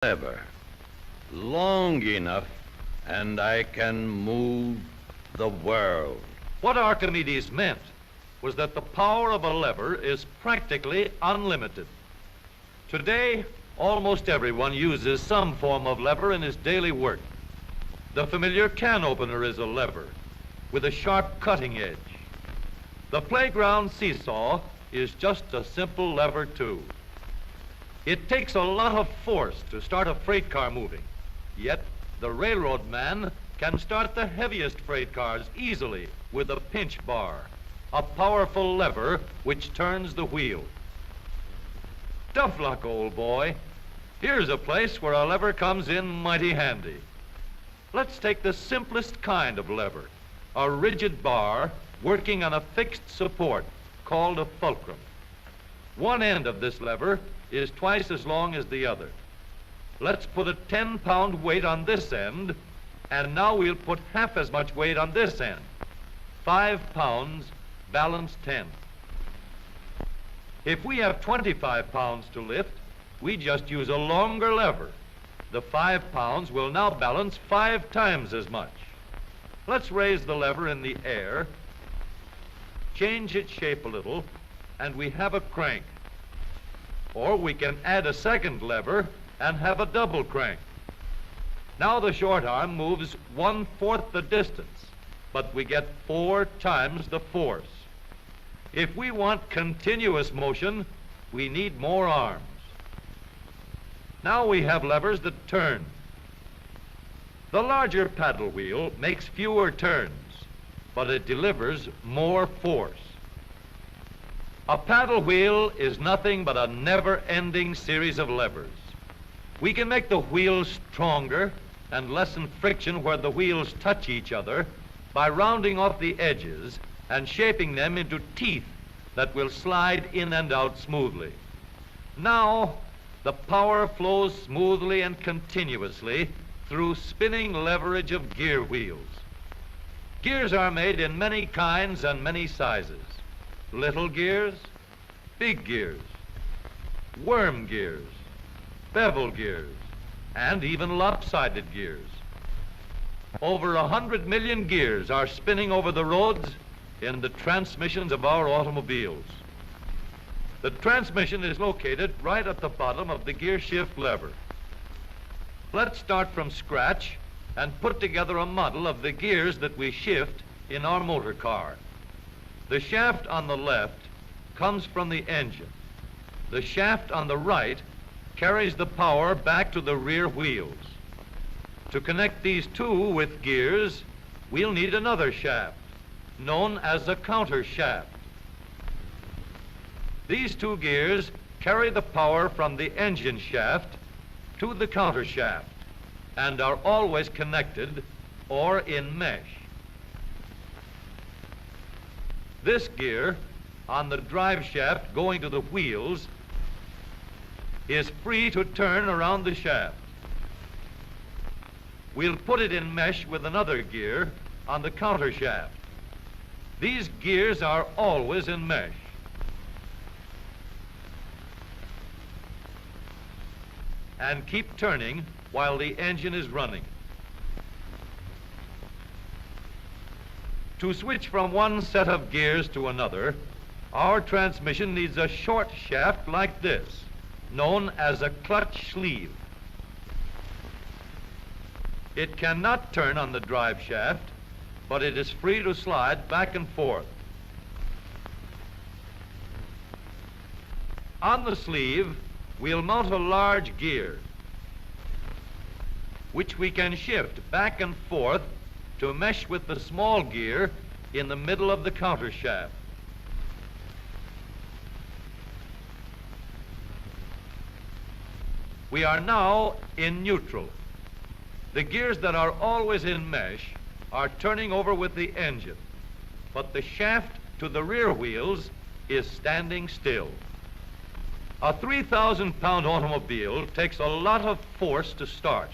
lever long enough and I can move the world. What Archimedes meant was that the power of a lever is practically unlimited. Today, almost everyone uses some form of lever in his daily work. The familiar can opener is a lever with a sharp cutting edge. The playground seesaw is just a simple lever too. It takes a lot of force to start a freight car moving, yet the railroad man can start the heaviest freight cars easily with a pinch bar, a powerful lever which turns the wheel. Tough luck, old boy. Here's a place where a lever comes in mighty handy. Let's take the simplest kind of lever, a rigid bar working on a fixed support called a fulcrum. One end of this lever is twice as long as the other. Let's put a 10-pound weight on this end, and now we'll put half as much weight on this end. 5 pounds, balance 10. If we have 25 pounds to lift, we just use a longer lever. The 5 pounds will now balance 5 times as much. Let's raise the lever in the air, change its shape a little, and we have a crank. Or we can add a second lever and have a double crank. Now the short arm moves 1/4 the distance, but we get 4 times the force. If we want continuous motion, we need more arms. Now we have levers that turn. The larger paddle wheel makes fewer turns, but it delivers more force. A paddle wheel is nothing but a never-ending series of levers. We can make the wheels stronger and lessen friction where the wheels touch each other by rounding off the edges and shaping them into teeth that will slide in and out smoothly. Now, the power flows smoothly and continuously through spinning leverage of gear wheels. Gears are made in many kinds and many sizes. Little gears, big gears, worm gears, bevel gears, and even lopsided gears. Over 100 million gears are spinning over the roads in the transmissions of our automobiles. The transmission is located right at the bottom of the gear shift lever. Let's start from scratch and put together a model of the gears that we shift in our motor car. The shaft on the left comes from the engine. The shaft on the right carries the power back to the rear wheels. To connect these two with gears, we'll need another shaft, known as a counter shaft. These two gears carry the power from the engine shaft to the counter shaft and are always connected or in mesh. This gear on the drive shaft going to the wheels is free to turn around the shaft. We'll put it in mesh with another gear on the counter shaft. These gears are always in mesh. And keep turning while the engine is running. To switch from one set of gears to another, our transmission needs a short shaft like this, known as a clutch sleeve. It cannot turn on the drive shaft, but it is free to slide back and forth. On the sleeve, we'll mount a large gear, which we can shift back and forth to mesh with the small gear in the middle of the counter shaft. We are now in neutral. The gears that are always in mesh are turning over with the engine, but the shaft to the rear wheels is standing still. A 3,000-pound automobile takes a lot of force to start.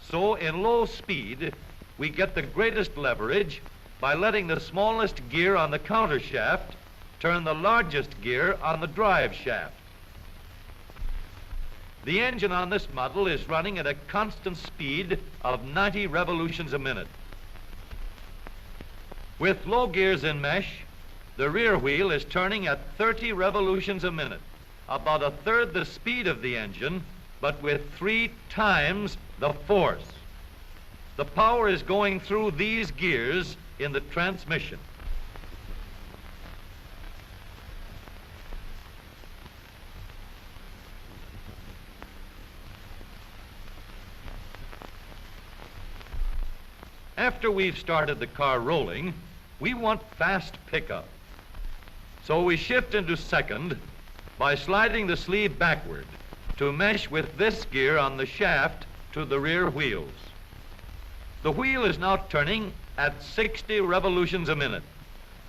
So in low speed, we get the greatest leverage by letting the smallest gear on the counter shaft turn the largest gear on the drive shaft. The engine on this model is running at a constant speed of 90 revolutions a minute. With low gears in mesh, the rear wheel is turning at 30 revolutions a minute, about a third the speed of the engine, but with 3 times the force. The power is going through these gears in the transmission. After we've started the car rolling, we want fast pickup. So we shift into second by sliding the sleeve backward to mesh with this gear on the shaft to the rear wheels. The wheel is now turning at 60 revolutions a minute,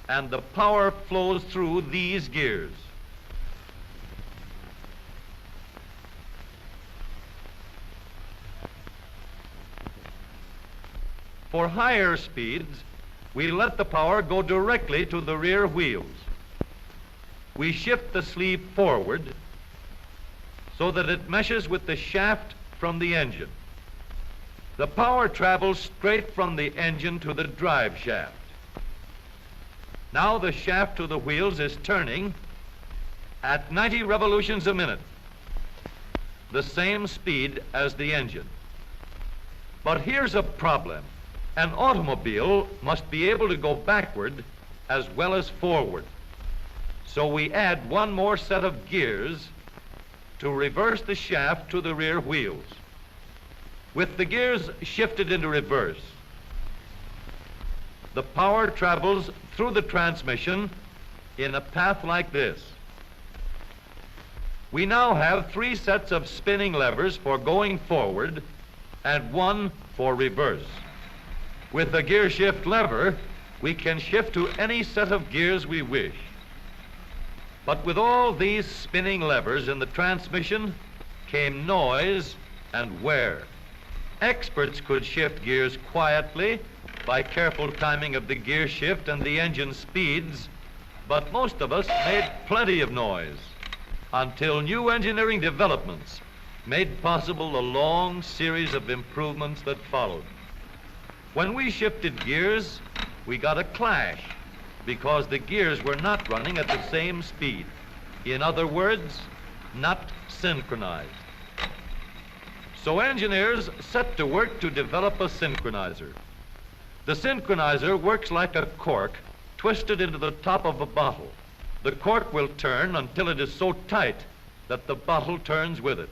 and the power flows through these gears. For higher speeds, we let the power go directly to the rear wheels. We shift the sleeve forward so that it meshes with the shaft from the engine. The power travels straight from the engine to the drive shaft. Now the shaft to the wheels is turning at 90 revolutions a minute, the same speed as the engine. But here's a problem. An automobile must be able to go backward as well as forward. So we add one more set of gears to reverse the shaft to the rear wheels. With the gears shifted into reverse, the power travels through the transmission in a path like this. We now have 3 sets of spinning levers for going forward and 1 for reverse. With the gear shift lever, we can shift to any set of gears we wish. But with all these spinning levers in the transmission came noise and wear. Experts could shift gears quietly by careful timing of the gear shift and the engine speeds, but most of us made plenty of noise until new engineering developments made possible the long series of improvements that followed. When we shifted gears, we got a clash because the gears were not running at the same speed. In other words, not synchronized. So engineers set to work to develop a synchronizer. The synchronizer works like a cork twisted into the top of a bottle. The cork will turn until it is so tight that the bottle turns with it.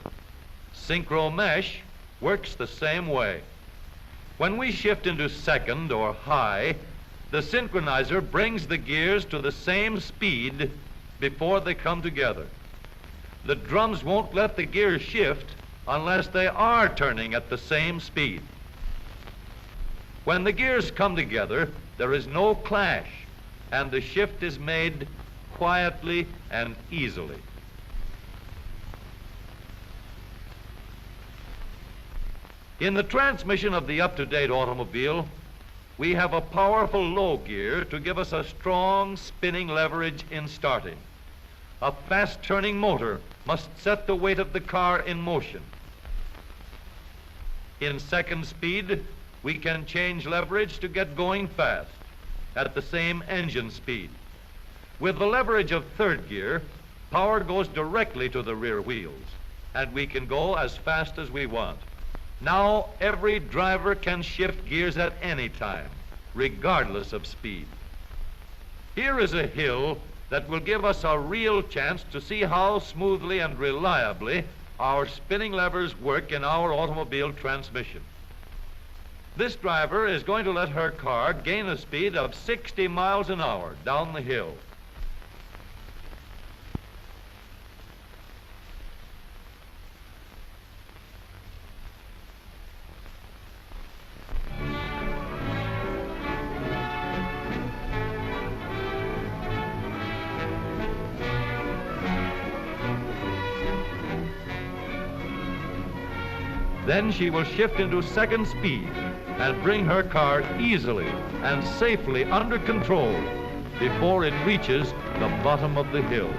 Synchro mesh works the same way. When we shift into second or high, the synchronizer brings the gears to the same speed before they come together. The drums won't let the gears shift unless they are turning at the same speed. When the gears come together, there is no clash, and the shift is made quietly and easily. In the transmission of the up-to-date automobile, we have a powerful low gear to give us a strong spinning leverage in starting. A fast-turning motor must set the weight of the car in motion. In second speed, we can change leverage to get going fast at the same engine speed. With the leverage of third gear, power goes directly to the rear wheels, and we can go as fast as we want. Now every driver can shift gears at any time, regardless of speed. Here is a hill that will give us a real chance to see how smoothly and reliably our spinning levers work in our automobile transmission. This driver is going to let her car gain a speed of 60 miles an hour down the hill. Then she will shift into second speed and bring her car easily and safely under control before it reaches the bottom of the hill.